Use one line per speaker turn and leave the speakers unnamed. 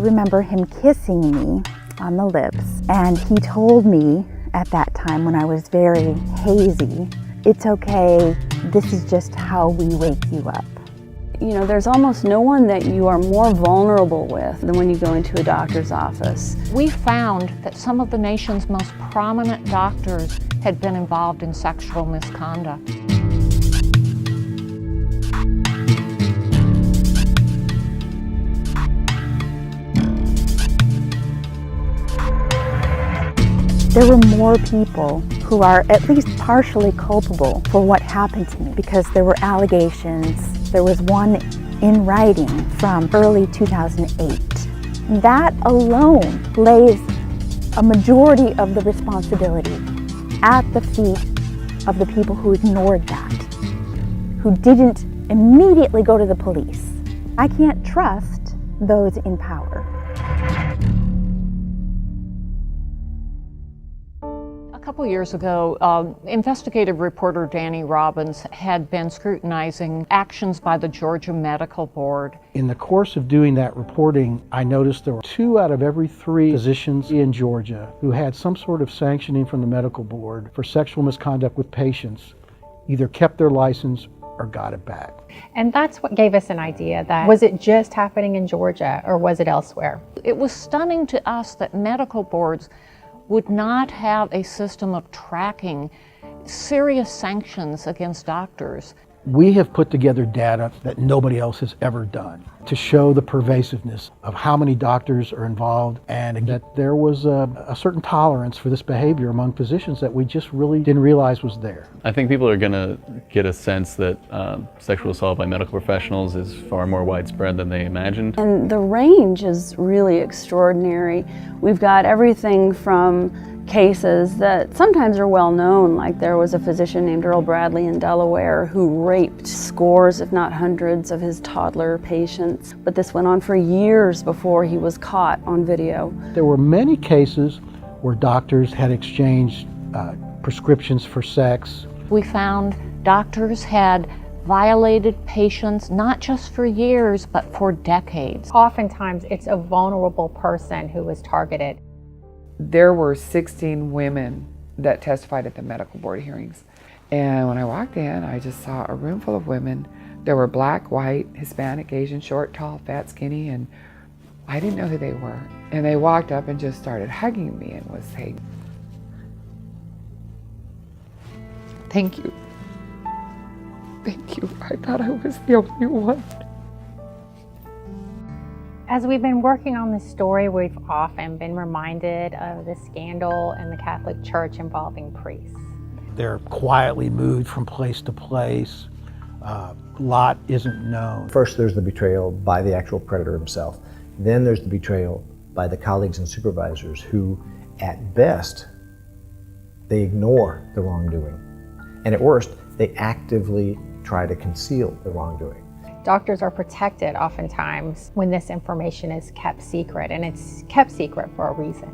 remember him kissing me on the lips, and he told me at that time when I was very hazy, "It's okay, this is just how we wake you up."
You know, there's almost no one that you are more vulnerable with than when you go into a doctor's office.
We found that some of the nation's most prominent doctors had been involved in sexual misconduct.
There were more people who are at least partially culpable for what happened to me because there were allegations. There was one in writing from early 2008. That alone lays a majority of the responsibility at the feet of the people who ignored that, who didn't immediately go to the police. I can't trust those in power.
A couple years ago, investigative reporter Danny Robbins had been scrutinizing actions by the Georgia Medical Board.
In the course of doing that reporting, I noticed there were 2 out of every 3 physicians in Georgia who had some sort of sanctioning from the medical board for sexual misconduct with patients, either kept their license or got it back.
And that's what gave us an idea that, was it just happening in Georgia or was it elsewhere?
It was stunning to us that medical boards would not have a system of tracking serious sanctions against doctors.
We have put together data that nobody else has ever done to show the pervasiveness of how many doctors are involved, and that there was a certain tolerance for this behavior among physicians that we just really didn't realize was there.
I think people are going to get a sense that sexual assault by medical professionals is far more widespread than they imagined.
And the range is really extraordinary. We've got everything from cases that sometimes are well known, like there was a physician named Earl Bradley in Delaware who raped scores, if not hundreds, of his toddler patients. But this went on for years before he was caught on video.
There were many cases where doctors had exchanged prescriptions for sex.
We found doctors had violated patients not just for years, but for decades.
Oftentimes, it's a vulnerable person who is targeted.
There were 16 women that testified at the medical board hearings. And when I walked in, I just saw a room full of women. There were black, white, Hispanic, Asian, short, tall, fat, skinny, and I didn't know who they were. And they walked up and just started hugging me and was saying, "Thank you. Thank you. I thought I was the only one."
As we've been working on this story, we've often been reminded of the scandal in the Catholic Church involving priests.
They're quietly moved from place to place. A lot isn't known.
First, there's the betrayal by the actual predator himself. Then there's the betrayal by the colleagues and supervisors who, at best, they ignore the wrongdoing. And at worst, they actively try to conceal the wrongdoing.
Doctors are protected oftentimes when this information is kept secret, and it's kept secret for a reason.